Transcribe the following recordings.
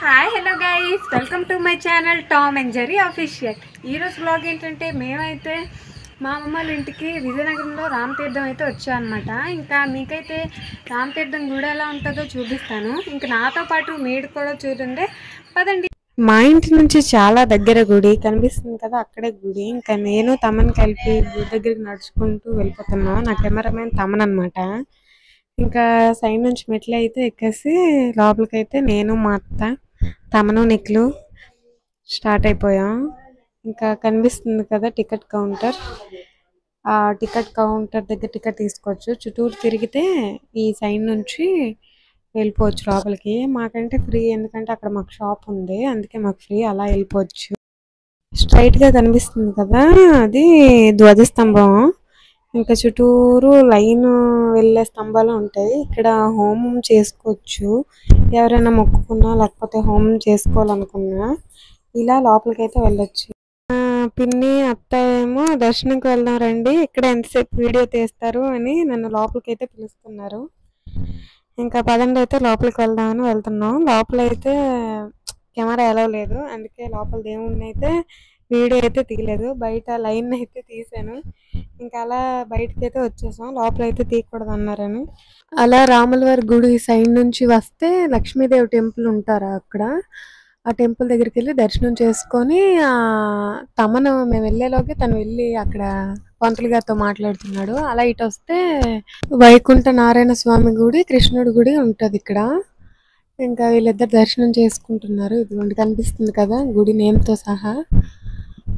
Hi hello guys, welcome to my channel Tom and Jerry official. ఈరోజు blog ఏంటంటే మేమైతే మా అమ్మ వాళ్ళ ఇంటికి విజయనగరంలో రామతీర్థం అయితే వచ్చామన్నమాట. ఇంకా మీకైతే రామతీర్థం గుడి ఎలా ఉంటుందో చూపిస్తాను. ఇంకా నాతో పాటు మీరు కూడా చూడండి, పదండి. మా ఇంటి నుంచి చాలా దగ్గర గుడి కనిపిస్తుంది కదా, అక్కడే గుడి. ఇంకా నేను తమన్ కలిపి గుడి దగ్గరికి నడుచుకుంటూ వెళ్ళిపోతున్నాను. నా కెమెరామెన్ తమన్ అనమాట. ఇంకా సైడ్ నుంచి మెట్లు అయితే ఎక్కేసి లోపలికైతే నేను మా అత్త తమను నిక్లు స్టార్ట్ అయిపోయాం. ఇంకా కనిపిస్తుంది కదా టికెట్ కౌంటర్. ఆ టికెట్ కౌంటర్ దగ్గర టికెట్ తీసుకోవచ్చు. చుట్టూరు తిరిగితే ఈ సైడ్ నుంచి వెళ్ళిపోవచ్చు లోపలికి. మాకంటే ఫ్రీ, ఎందుకంటే అక్కడ మాకు షాప్ ఉంది, అందుకే మాకు ఫ్రీ. అలా వెళ్ళిపోవచ్చు. స్ట్రైట్ గా కనిపిస్తుంది కదా, అది ధ్వజస్తంభం. ఇంకా చుట్టూరు లైన్ వెళ్ళే స్తంభాలు ఉంటాయి. ఇక్కడ హోమం చేసుకోవచ్చు, ఎవరైనా మొక్కుకున్నా లేకపోతే హోమం చేసుకోవాలనుకున్నా ఇలా లోపలికి అయితే వెళ్ళొచ్చు. పిన్ని అత్త ఏమో దర్శనంకి వెళ్దాం రండి, ఇక్కడ ఎంతసేపు వీడియో తీస్తారు అని నన్ను లోపలికి అయితే పిలుస్తున్నారు. ఇంకా పదండి అయితే లోపలికి వెళ్దామని వెళ్తున్నాం. లోపల అయితే కెమెరా ఎలా లేదు, అందుకే లోపల దేవుడిని అయితే వీడియో అయితే తీయలేదు. బయట లైన్ అయితే తీసాను. ఇంకా అలా బయటకి అయితే వచ్చేసాం, లోపల అయితే తీయకూడదు అన్నారని. అలా రాములవారి గుడి సైడ్ నుంచి వస్తే లక్ష్మీదేవి టెంపుల్ ఉంటారా అక్కడ, ఆ టెంపుల్ దగ్గరికి వెళ్ళి దర్శనం చేసుకొని తమను మేము వెళ్ళేలోకి తను వెళ్ళి అక్కడ పంతులు గారితో మాట్లాడుతున్నాడు. అలా ఇటు వస్తే వైకుంఠ నారాయణ స్వామి గుడి, కృష్ణుడి గుడి ఉంటుంది ఇక్కడ. ఇంకా వీళ్ళిద్దరు దర్శనం చేసుకుంటున్నారు. ఇదిగోండి కనిపిస్తుంది కదా గుడి నేమ్తో సహా.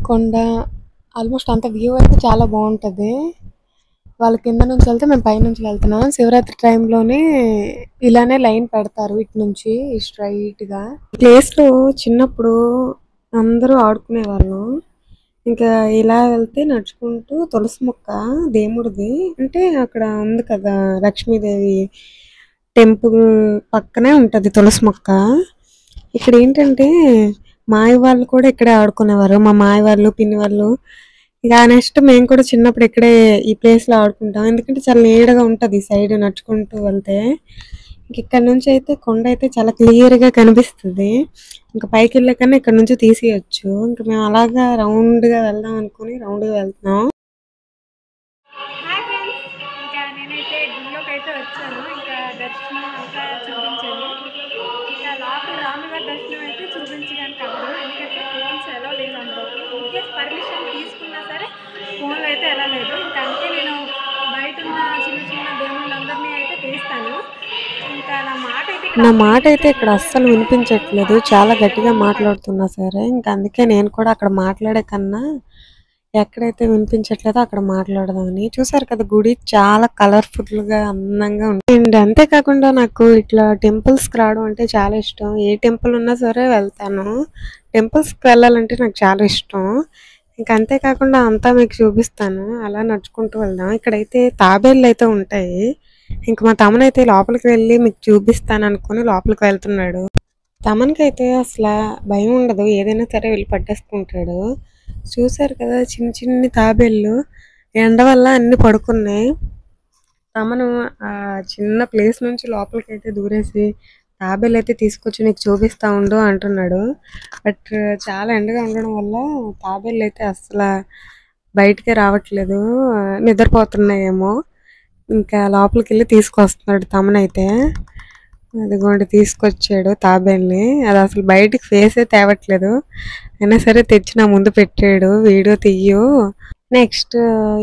కొండ ఆల్మోస్ట్ అంత వ్యూ అయితే చాలా బాగుంటుంది. వాళ్ళ కింద నుంచి వెళ్తే మేము పైనుంచి వెళ్తున్నాం. శివరాత్రి టైంలోనే ఇలానే లైన్ పెడతారు ఇటు నుంచి స్ట్రైట్గా. ప్లేస్లో చిన్నప్పుడు అందరూ ఆడుకునేవాళ్ళం. ఇంకా ఇలా వెళ్తే నడుచుకుంటూ తులసి మొక్క దేవుడిది, అంటే అక్కడ ఉంది కదా లక్ష్మీదేవి టెంపుల్ పక్కనే ఉంటుంది తులసి మొక్క. ఇక్కడ ఏంటంటే మాయ వాళ్ళు కూడా ఇక్కడే ఆడుకునేవారు, మా మాయ వాళ్ళు పిన్ని వాళ్ళు. ఇక నెక్స్ట్ మేము కూడా చిన్నప్పుడు ఇక్కడే ఈ ప్లేస్లో ఆడుకుంటాం, ఎందుకంటే చాలా నీడగా ఉంటుంది సైడ్ నడుచుకుంటూ వెళ్తే. ఇక్కడ నుంచి అయితే కొండ అయితే చాలా క్లియర్గా కనిపిస్తుంది. ఇంకా పైకి వెళ్ళే కన్నా ఇక్కడ నుంచి తీసేయచ్చు. ఇంకా మేము అలాగా రౌండ్గా వెళ్దాం అనుకుని రౌండ్గా వెళ్తున్నాం. ఇంకా నేనైతే గుడిలోకి అయితే వచ్చాను. ఇంకా దర్శనం అంతా చూపించాను. ఇంకా లోపల రాములవారి దర్శనం అయితే చూపించడానికి అవ్వదు, ఎందుకంటే ఫోన్స్ ఎలా లేదు అందులోకి. ఇన్కేస్ పర్మిషన్ తీసుకున్నా సరే ఫోన్లో అయితే ఎలా లేదు. ఇంకా అందుకే నేను బయట ఉన్న చిన్న చిన్న దేవుళ్ళందరినీ అయితే తీస్తాను. ఇంకా నా మాట అయితే ఇక్కడ అస్సలు వినిపించట్లేదు, చాలా గట్టిగా మాట్లాడుతున్నా సరే. ఇంకా అందుకే నేను కూడా అక్కడ మాట్లాడే కన్నా ఎక్కడైతే వినిపించట్లేదో అక్కడ మాట్లాడదామని. చూసారు కదా గుడి చాలా కలర్ఫుల్ గా అందంగా ఉంది. అండ్ అంతేకాకుండా నాకు ఇట్లా టెంపుల్స్కి రావడం అంటే చాలా ఇష్టం. ఏ టెంపుల్ ఉన్నా సరే వెళ్తాను. టెంపుల్స్కి వెళ్ళాలంటే నాకు చాలా ఇష్టం. ఇంకా అంతేకాకుండా అంతా మీకు చూపిస్తాను, అలా నడుచుకుంటూ వెళ్దాం. ఇక్కడైతే తాబేళ్ళు అయితే ఉంటాయి. ఇంక మా తమనైతే లోపలికి వెళ్ళి మీకు చూపిస్తాను అనుకుని లోపలికి వెళ్తున్నాడు. తమన్కైతే అసలు భయం ఉండదు, ఏదైనా సరే వెళ్ళి పట్టేసుకుంటాడు. చూసారు కదా చిన్న చిన్ని తాబేళ్ళు, ఎండ వల్ల అన్ని పడుకున్నాయి. తమను ఆ చిన్న ప్లేస్ నుంచి లోపలికి అయితే దూరేసి తాబేళ్ళు అయితే తీసుకొచ్చి నీకు చూపిస్తా ఉండు అంటున్నాడు. బట్ చాలా ఎండగా ఉండడం వల్ల తాబేళ్ళు అయితే అసలు బయటకే రావట్లేదు, నిద్రపోతున్నాయేమో. ఇంకా లోపలికి వెళ్ళి తీసుకొస్తున్నాడు తమనైతే. అదిగోండి తీసుకొచ్చాడు తాబేల్ని. అది అసలు బయటికి ఫేసే తేవట్లేదు, అయినా సరే తెచ్చి నా ముందు పెట్టాడు, వీడియో తీయు. నెక్స్ట్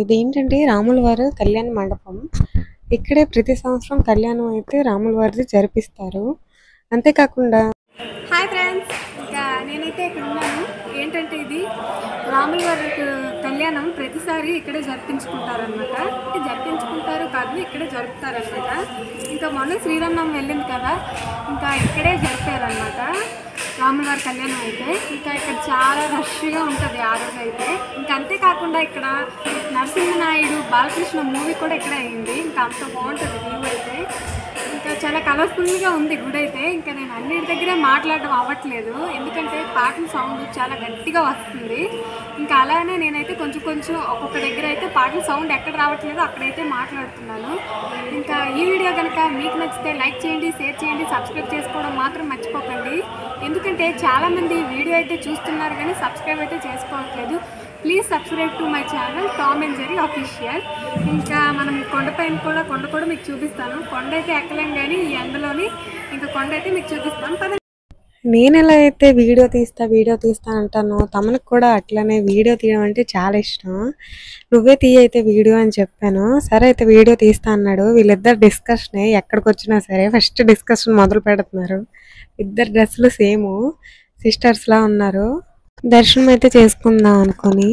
ఇదేంటంటే రాముల వారి కళ్యాణ మండపం. ఇక్కడే ప్రతి సంవత్సరం కళ్యాణం అయితే రాముల వారిది జరిపిస్తారు. అంతేకాకుండా హాయ్ ఫ్రెండ్స్, ఇంకా నేనైతే ఇక్కడ ఉన్నాను. ఏంటంటే ఇది రాముల వారి కళ్యాణం ప్రతిసారి ఇక్కడే జరిపించుకుంటారనమాట. అంటే జరిపించుకుంటారు కాదు, ఇక్కడే జరుపుతారనమాట. ఇంకా మొన్న శ్రీరామనవమి వెళ్ళింది కదా, ఇంకా ఇక్కడే జరిపారనమాట రాముల వారి కళ్యాణం అయితే. ఇంకా ఇక్కడ చాలా రష్గా ఉంటుంది ఆ రోజు అయితే. ఇంకా అంతేకాకుండా ఇక్కడ నరసింహనాయుడు బాలకృష్ణ మూవీ కూడా ఇక్కడే అయింది. ఇంకా అంత బాగుంటుంది వ్యూ అయితే. ఇంకా చాలా కలర్ఫుల్గా ఉంది గుడి అయితే. ఇంకా నేను అన్నిటి దగ్గర మాట్లాడడం అవ్వట్లేదు, ఎందుకంటే పాటల సౌండ్ చాలా గట్టిగా వస్తుంది. ఇంకా అలానే నేనైతే కొంచెం కొంచెం ఒక్కొక్క దగ్గర అయితే పాటల సౌండ్ ఎక్కడ రావట్లేదు అక్కడైతే మాట్లాడుతున్నాను. ఇంకా ఈ వీడియో కనుక మీకు నచ్చితే లైక్ చేయండి, షేర్ చేయండి, సబ్స్క్రైబ్ చేసుకోవడం మాత్రం మర్చిపోకండి. ఎందుకంటే చాలామంది వీడియో అయితే చూస్తున్నారు కానీ సబ్స్క్రైబ్ అయితే చేసుకోవట్లేదు. Please subscribe to my channel Tom and Jerry official. ఇంకా మనం కొండపైన కొండ కూడా మీకు చూపిస్తాను. కొండ అయితే ఎక్కలేం కానీ ఈ ఎండలోని ఇంకా కొండ అయితే మీకు చూపిస్తాను పదండి. నేను ఎలా అయితే వీడియో తీస్తా అంటాను, తమకు కూడా అట్లనే వీడియో తీయడం అంటే చాలా ఇష్టం. నువ్వే అయితే వీడియో అని చెప్పాను. సరే అయితే వీడియో తీస్తా అన్నాడు. వీళ్ళిద్దరు డిస్కషన్ ఎక్కడికి వచ్చినా సరే ఫస్ట్ డిస్కషన్ మొదలు పెడుతున్నారు. ఇద్దరు డ్రెస్సులు సేమ్ సిస్టర్స్లా ఉన్నారు. దర్శనం అయితే చేసుకుందాం అనుకొని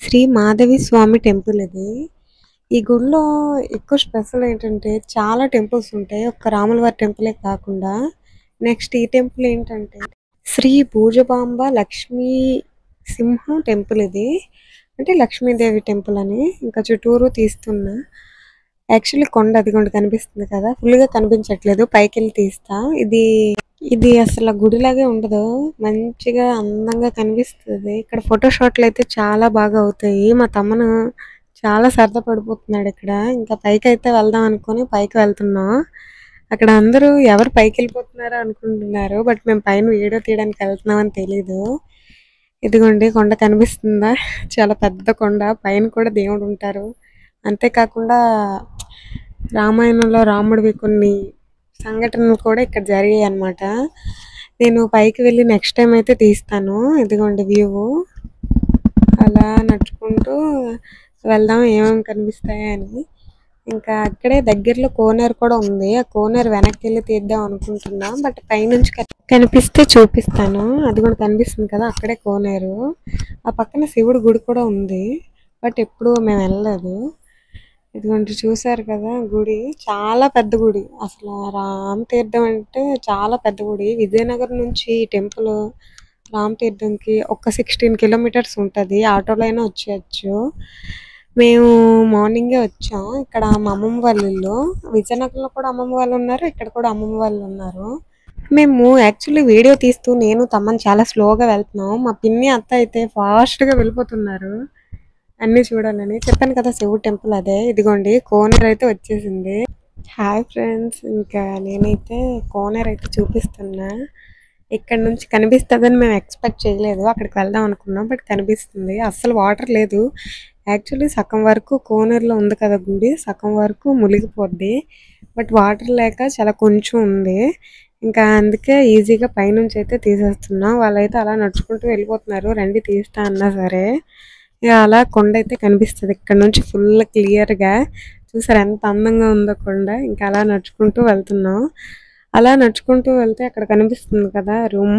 శ్రీ మాధవి స్వామి టెంపుల్ ఇది. ఈ గుడిలో ఎక్కువ స్పెషల్ ఏంటంటే చాలా టెంపుల్స్ ఉంటాయి, ఒక్క రాములవారి టెంపులే కాకుండా. నెక్స్ట్ ఈ టెంపుల్ ఏంటంటే శ్రీ భూజబాంబ లక్ష్మీ సింహం టెంపుల్ ఇది, అంటే లక్ష్మీదేవి టెంపుల్ అని. ఇంకా చుట్టూరు తీస్తున్నా. యాక్చువల్లీ కొండ అదిగొండ కనిపిస్తుంది కదా, ఫుల్గా కనిపించట్లేదు, పైకి వెళ్ళి తీస్తా. ఇది అసలు గుడిలాగే ఉండదు, మంచిగా అందంగా కనిపిస్తుంది. ఇక్కడ ఫోటో షాట్లు అయితే చాలా బాగా అవుతాయి. మా తమ్మును చాలా సరదా పడిపోతున్నాడు ఇక్కడ. ఇంకా పైకి అయితే వెళ్దాం అనుకుని పైకి వెళ్తున్నాం. అక్కడ అందరూ ఎవరు పైకి వెళ్ళిపోతున్నారో అనుకుంటున్నారు, బట్ మేము పైన వీడియో తీయడానికి వెళ్తున్నామని తెలీదు. ఇదిగోండి కొండ కనిపిస్తుందా, చాలా పెద్ద కొండ, పైన కూడా దేవుడు ఉంటారు. అంతేకాకుండా రామాయణంలో రాముడివి కొన్ని సంఘటనలు కూడా ఇక్కడ జరిగాయి అన్నమాట. నేను పైకి వెళ్ళి నెక్స్ట్ టైం అయితే తీస్తాను. ఇదిగోండి వ్యూ, అలా నడుచుకుంటూ వెళ్దాం ఏమేమి కనిపిస్తాయి అని. ఇంకా అక్కడే దగ్గరలో కోనేరు కూడా ఉంది, ఆ కోనేరు వెనక్కి వెళ్ళి తీద్దాం అనుకుంటున్నా, బట్ పైనుంచి కనిపిస్తే చూపిస్తాను. అది కూడా కనిపిస్తుంది కదా, అక్కడే కోనేరు. ఆ పక్కన శివుడు గుడి కూడా ఉంది, బట్ ఎప్పుడు మేము వెళ్ళలేదు. ఇదిగోండి చూసారు కదా గుడి, చాలా పెద్ద గుడి. అసలు రామ్ తీర్థం అంటే చాలా పెద్ద గుడి. విజయనగరం నుంచి ఈ టెంపుల్ రామ్ తీర్థంకి ఒక 16 కిలోమీటర్స్ ఉంటుంది. ఆటోలో అయినా వచ్చేయచ్చు. మేము మార్నింగే వచ్చాం. ఇక్కడ మా అమ్మమ్మ వాళ్ళ ఇల్లు, విజయనగరంలో కూడా అమ్మమ్మ వాళ్ళు ఉన్నారు, ఇక్కడ కూడా అమ్మమ్మ వాళ్ళు ఉన్నారు. మేము యాక్చువల్లీ వీడియో తీస్తూ నేను తమ్మని చాలా స్లోగా వెళ్తున్నాం. మా పిన్ని అత్త అయితే ఫాస్ట్గా వెళ్ళిపోతున్నారు అన్నీ చూడాలని. చెప్పాను కదా శివుడు టెంపుల్ అదే. ఇదిగోండి కోనేరు అయితే వచ్చేసింది. హాయ్ ఫ్రెండ్స్, ఇంకా నేనైతే కోనేరు అయితే చూపిస్తున్నా. ఇక్కడ నుంచి కనిపిస్తుందని మేము ఎక్స్పెక్ట్ చేయలేదు, అక్కడికి వెళ్దాం అనుకున్నాం, బట్ కనిపిస్తుంది. అస్సలు వాటర్ లేదు. యాక్చువల్లీ సగం వరకు కోనేరులో ఉంది కదా గుడి, సగం వరకు మునిగిపోద్ది, బట్ వాటర్ లేక చాలా కొంచెం ఉంది. ఇంకా అందుకే ఈజీగా పైనుంచి అయితే తీసేస్తున్నాం. వాళ్ళైతే అలా నడుచుకుంటూ వెళ్ళిపోతున్నారు, రండి తీస్తా అన్నా సరే. ఇక అలా కొండ అయితే కనిపిస్తుంది ఇక్కడ నుంచి ఫుల్ క్లియర్గా. చూసారు ఎంత అందంగా ఉందో కొండ. ఇంకా అలా నడుచుకుంటూ వెళ్తున్నాం. అలా నడుచుకుంటూ వెళ్తే అక్కడ కనిపిస్తుంది కదా రూమ్,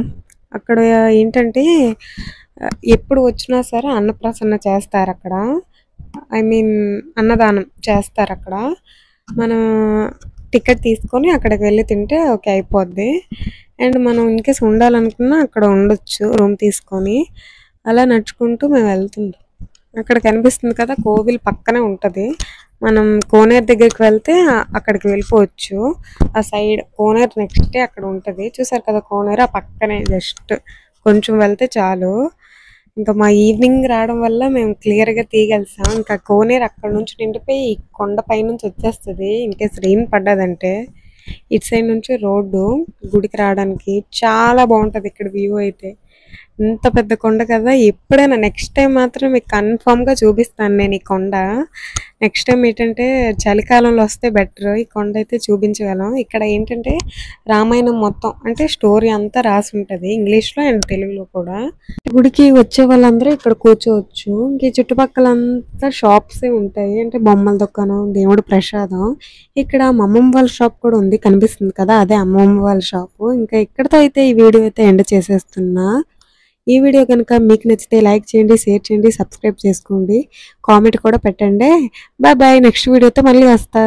అక్కడ ఏంటంటే ఎప్పుడు వచ్చినా సరే అన్నప్రాసన్న చేస్తారు అక్కడ, ఐ మీన్ అన్నదానం చేస్తారు అక్కడ. మనం టికెట్ తీసుకొని అక్కడికి వెళ్ళి తింటే ఓకే అయిపోద్ది. అండ్ మనం ఇన్కేస్ ఉండాలనుకున్నా అక్కడ ఉండొచ్చు రూమ్ తీసుకొని. అలా నడుచుకుంటూ మేము వెళ్తున్నాం. అక్కడ కనిపిస్తుంది కదా కోవిల్ పక్కనే ఉంటుంది. మనం కోనేరు దగ్గరికి వెళ్తే అక్కడికి వెళ్ళిపోవచ్చు. ఆ సైడ్ కోనేరు నెక్స్ట్ అక్కడ ఉంటుంది. చూసారు కదా కోనేరు, ఆ పక్కనే జస్ట్ కొంచెం వెళ్తే చాలు. ఇంకా మా ఈవినింగ్ రావడం వల్ల మేము క్లియర్గా తీయగలిసాం. ఇంకా కోనేరు అక్కడ నుంచి నిండిపోయి కొండ పై నుంచి వచ్చేస్తుంది ఇన్కేస్ రెయిన్ పడ్డదంటే. ఇటు సైడ్ నుంచి రోడ్డు గుడికి రావడానికి చాలా బాగుంటుంది ఇక్కడ వ్యూ అయితే. ఇంత పెద్ద కొండ కదా, ఎప్పుడైనా నెక్స్ట్ టైం మాత్రం మీకు కన్ఫామ్గా చూపిస్తాను నేను ఈ కొండ. నెక్స్ట్ టైం ఏంటంటే చలికాలంలో వస్తే బెటర్, ఈ కొండ అయితే చూపించగలం. ఇక్కడ ఏంటంటే రామాయణం మొత్తం అంటే స్టోరీ అంతా రాసి ఉంటుంది ఇంగ్లీష్లో అండ్ తెలుగులో కూడా. గుడికి వచ్చే వాళ్ళందరూ ఇక్కడ కూర్చోవచ్చు. ఇంక చుట్టుపక్కలంతా షాప్సే ఉంటాయి, అంటే బొమ్మల దుకాణం, దేవుడు ప్రసాదం. ఇక్కడ అమ్మమ్మ వాళ్ళ షాప్ కూడా ఉంది, కనిపిస్తుంది కదా అదే అమ్మమ్మ వాళ్ళ షాపు. ఇంకా ఇక్కడతో అయితే ఈ వీడియో అయితే ఎండ్ చేసేస్తున్నా. ఈ వీడియో కనుక మీకు నచ్చితే లైక్ చేయండి, షేర్ చేయండి, సబ్స్క్రైబ్ చేసుకోండి, కామెంట్ కూడా పెట్టండి. బాయ్ బాయ్, నెక్స్ట్ వీడియోతో మళ్ళీ వస్తా.